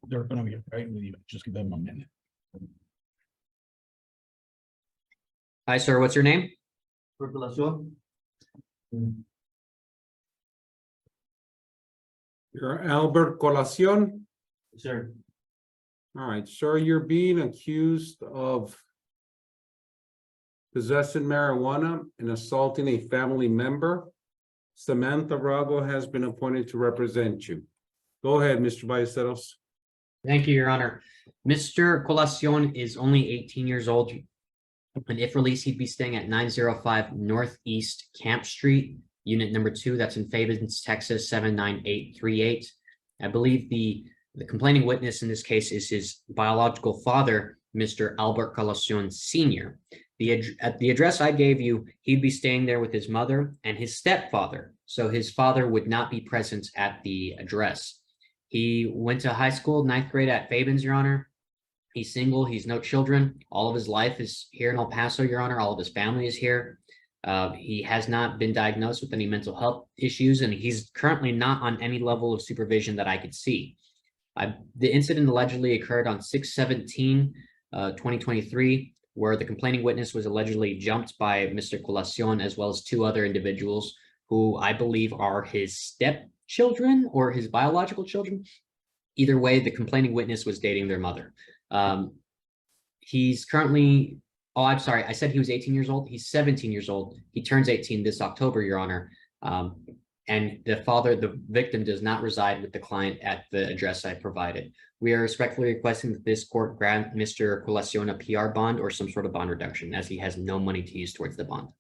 They're gonna be right with you. Just give them a minute. Hi, sir. What's your name? Circulación. You're Albert Colacion. Sir. All right, sir, you're being accused of possessing marijuana and assaulting a family member. Samantha Bravo has been appointed to represent you. Go ahead, Mr. Ballesteros. Thank you, Your Honor. Mr. Colacion is only 18 years old. And if released, he'd be staying at 905 Northeast Camp Street, unit number 2. That's in Fabens, Texas, 79838. I believe the complaining witness in this case is his biological father, Mr. Albert Colacion Sr. At the address I gave you, he'd be staying there with his mother and his stepfather. So his father would not be present at the address. He went to high school, 9th grade at Fabens, Your Honor. He's single. He's no children. All of his life is here in El Paso, Your Honor. All of his family is here. He has not been diagnosed with any mental health issues, and he's currently not on any level of supervision that I could see. The incident allegedly occurred on 6/17/2023, where the complaining witness was allegedly jumped by Mr. Colacion, as well as 2 other individuals who I believe are his stepchildren or his biological children. Either way, the complaining witness was dating their mother. He's currently, oh, I'm sorry, I said he was 18 years old. He's 17 years old. He turns 18 this October, Your Honor. And the victim does not reside with the client at the address I provided. We are respectfully requesting that this court grant Mr. Colacion a PR bond or some sort of bond reduction, as he has no money to use towards the bond.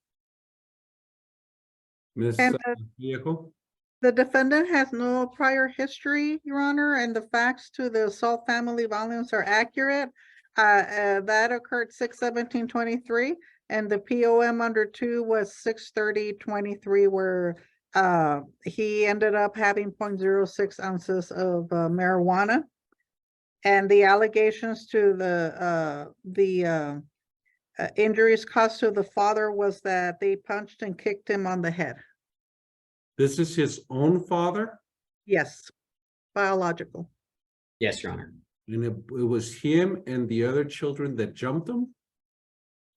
Ms. And Viejo? the defendant has no prior history, Your Honor, and the facts to the assault family violence are accurate. That occurred 6/17/23, and the POM under 2 was 6/30/23, where he ended up having 0.06 ounces of marijuana. And the allegations to the injuries caused to the father was that they punched and kicked him on the head. This is his own father? Yes, biological. Yes, Your Honor. And it was him and the other children that jumped him?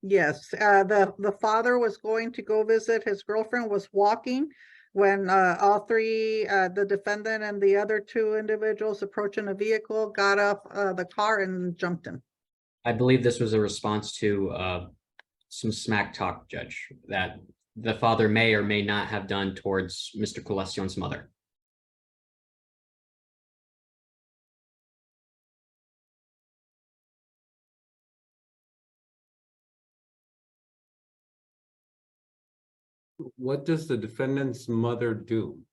Yes, the father was going to go visit his girlfriend, was walking when all 3, the defendant and the other 2 individuals approaching a vehicle, got off the car and jumped him. I believe this was a response to some smack talk, Judge, that the father may or may not have done towards Mr. Colacion's mother. What does the defendant's mother do?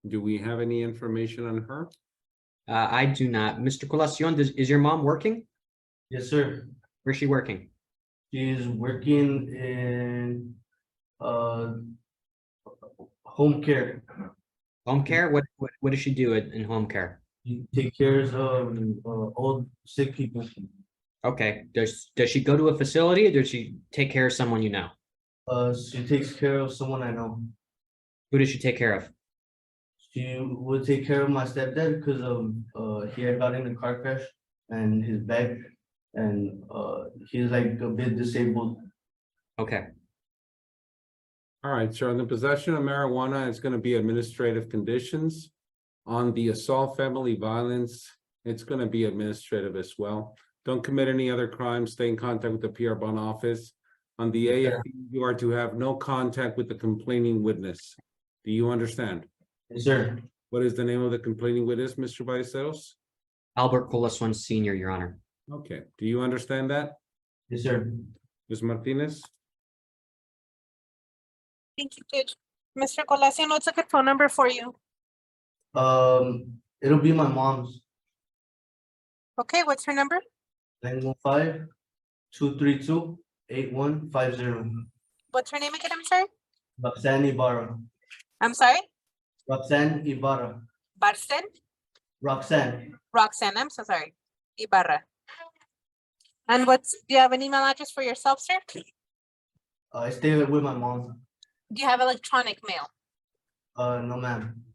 Do we have any information on her? I do not. Mr. Colacion, is your mom working? Yes, sir. Where's she working? She's working in home care. Home care? What does she do in home care? She takes care of old sick people. Okay. Does she go to a facility, or does she take care of someone you know? She takes care of someone I know. Who does she take care of? She would take care of my stepdad because he had got in a car crash and his back, and he's like a bit disabled. Okay. All right, sir, on the possession of marijuana, it's going to be administrative conditions. On the assault family violence, it's going to be administrative as well. Don't commit any other crimes. Stay in contact with the PR bond office. On the AFE, you are to have no contact with the complaining witness. Do you understand? Yes, sir. What is the name of the complaining witness, Mr. Ballesteros? Albert Colacion Sr., Your Honor. Okay, do you understand that? Yes, sir. Ms. Martinez? Thank you, Judge. Mr. Colacion, what's a good phone number for you? It'll be my mom's. Okay, what's her number? 915-232-8150. What's her name again? I'm sorry. Roxanne Ibarra. I'm sorry. Roxanne Ibarra. Barcen? Roxanne. Roxanne, I'm so sorry. Ibarra. And do you have an email address for yourself, sir? I stay with my mom. Do you have electronic mail? No, ma'am.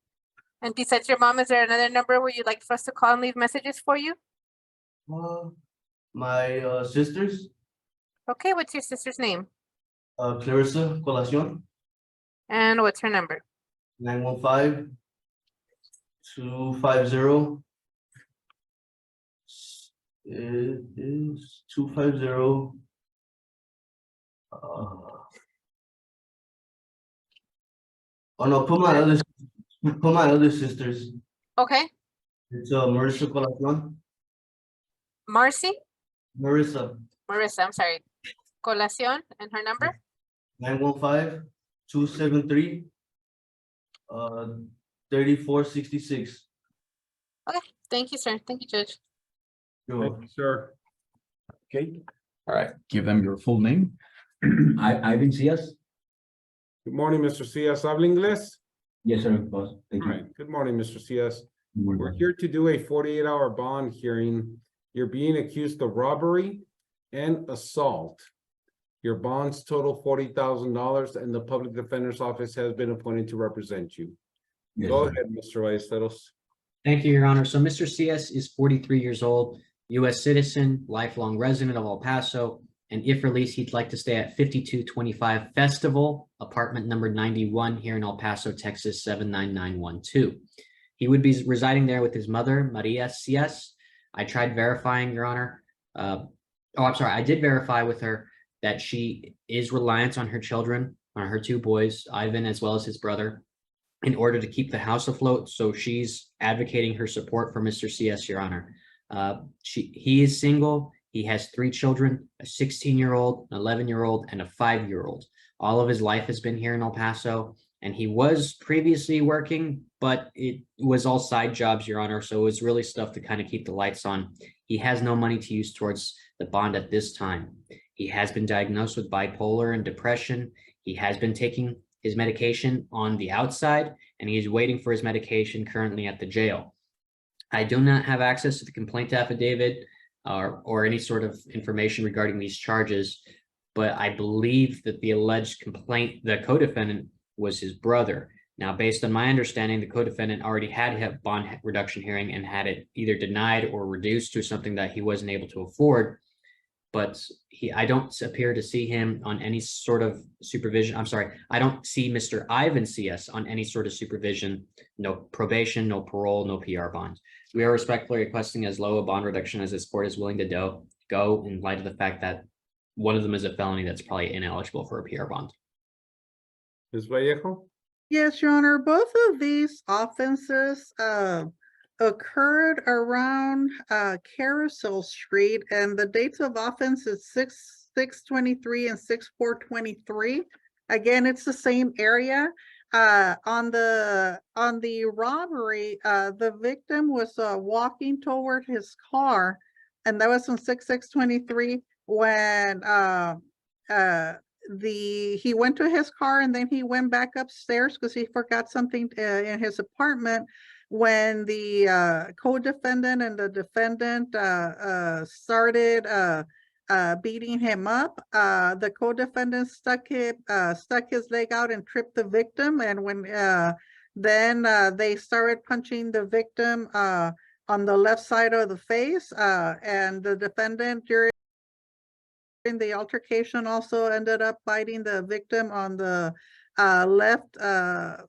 And besides your mom, is there another number where you'd like for us to call and leave messages for you? My sisters, Okay, what's your sister's name? Clarissa Colacion, And what's her number? 915-250. It is 250. Oh no, put my other sisters. Okay, It's Marissa Colacion, Marcy, Marissa, Marissa, I'm sorry. Colacion and her number? 915-273. 3466. Thank you, sir. Thank you, Judge. You're Thank welcome. you, sir. Okay, all right, give them your full name. Ivan Cias? Good morning, Mr. Cias. Habla inglés? Yes, sir, boss. Thank All you. right, good morning, Mr. Cias. Muy We're well. here to do a 48-hour bond hearing. You're being accused of robbery and assault. Your bonds total $40,000 and the public defender's office has been appointed to represent you. Yes, Go sir. ahead, Mr. Ballesteros. Thank you, Your Honor. So Mr. CS is 43 years old, U.S. citizen, lifelong resident of El Paso, and if released, he'd like to stay at 5225 Festival, apartment number 91 here in El Paso, Texas, 79912. He would be residing there with his mother, Maria CS. I tried verifying, Your Honor. I did verify with her that she is reliant on her children, on her two boys, Ivan as well as his brother, in order to keep the house afloat. So she's advocating her support for Mr. CS, Your Honor. He is single. He has 3 children, a 16-year-old, an 11-year-old, and a 5-year-old. All of his life has been here in El Paso, and he was previously working, but it was all side jobs, Your Honor. So it was really stuff to kind of keep the lights on. He has no money to use towards the bond at this time. He has been diagnosed with bipolar and depression. He has been taking his medication on the outside, and he is waiting for his medication currently at the jail. I do not have access to the complaint affidavit or any sort of information regarding these charges, but I believe that the alleged the co-defendant was his brother. Now, based on my understanding, the co-defendant already had a bond reduction hearing and had it either denied or reduced to something that he wasn't able to afford. But I don't appear to see him on any sort of supervision. I'm sorry, I don't see Mr. Ivan CS on any sort of supervision, no probation, no parole, no PR bond. We are respectfully requesting as low a bond reduction as this court is willing to go in light of the fact that one of them is a felony that's probably ineligible for a PR bond. Ms. Vallejo? Yes, Your Honor, both of these offenses occurred around Carousel Street, and the dates of offense is 6/6/23 and 6/4/23. Again, it's the same area. On the robbery, the victim was walking toward his car, and that was on 6/6/23 when he went to his car, and then he went back upstairs because he forgot something in his apartment. When the co-defendant and the defendant started beating him up, the co-defendant stuck his leg out and tripped the victim, and when then they started punching the victim on the left side of the face, and the defendant during the altercation also ended up biting the victim on the left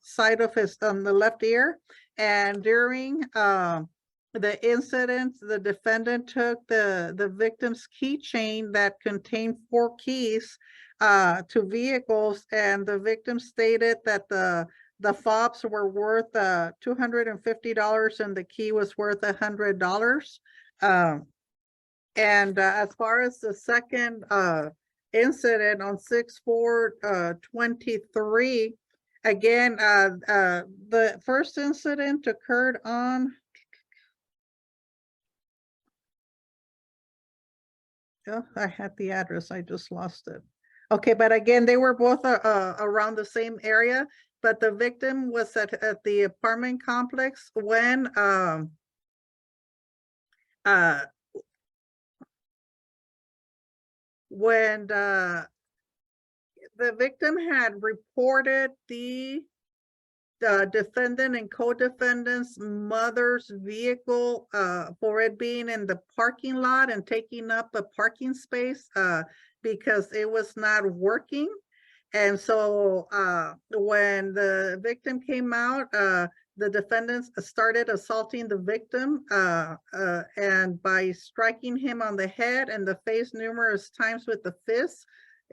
side of on the left ear. And during the incident, the defendant took the victim's keychain that contained 4 keys to vehicles, and the victim stated that the fobs were worth $250 and the key was worth $100. And as far as the second incident on 6/4/23, again, the first incident occurred on I had the address, I just lost it. Okay, but again, they were both around the same area, but the victim was at the apartment complex when the victim had reported the defendant and co-defendant's mother's vehicle, for it being in the parking lot and taking up a parking space, because it was not working. And so, when the victim came out, the defendants started assaulting the victim, and by striking him on the head and the face numerous times with the fists,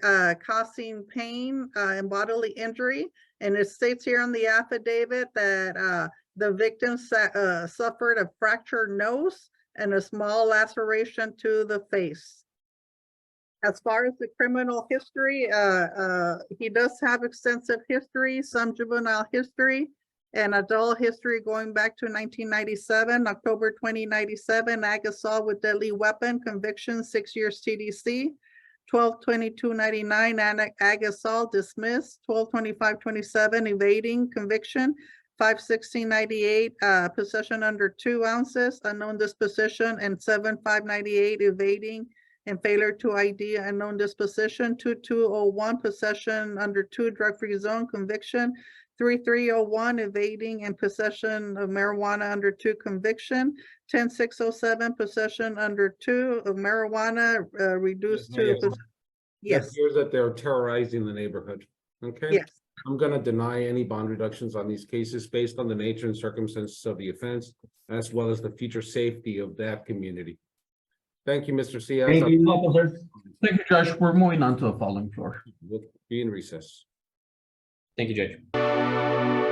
causing pain, and bodily injury. And it states here on the affidavit that, the victim suffered a fractured nose and a small laceration to the face. As far as the criminal history, he does have extensive history, some juvenile history, and adult history going back to 1997, October 2097, ag assault with deadly weapon, conviction, 6 years TDC, 12/22/99, ag assault dismissed, 12/25/27, evading conviction, 5/16/98, possession under 2 ounces, unknown disposition, and 7/5/98, evading and failure to ID unknown disposition, 2201, possession under 2, drug-free zone, conviction, 3301, evading and possession of marijuana under 2, conviction, 10607, possession under 2 of marijuana, reduced Yes, ma'am. to, It yes, appears that they're terrorizing the neighborhood. Okay? yes. I'm gonna deny any bond reductions on these cases based on the nature and circumstances of the offense, as well as the future safety of that community. Thank you, Mr. Ciaz. Thank you, officer. Thank you, Judge. We're moving on to the following floor. We'll be in recess. Thank you, Judge.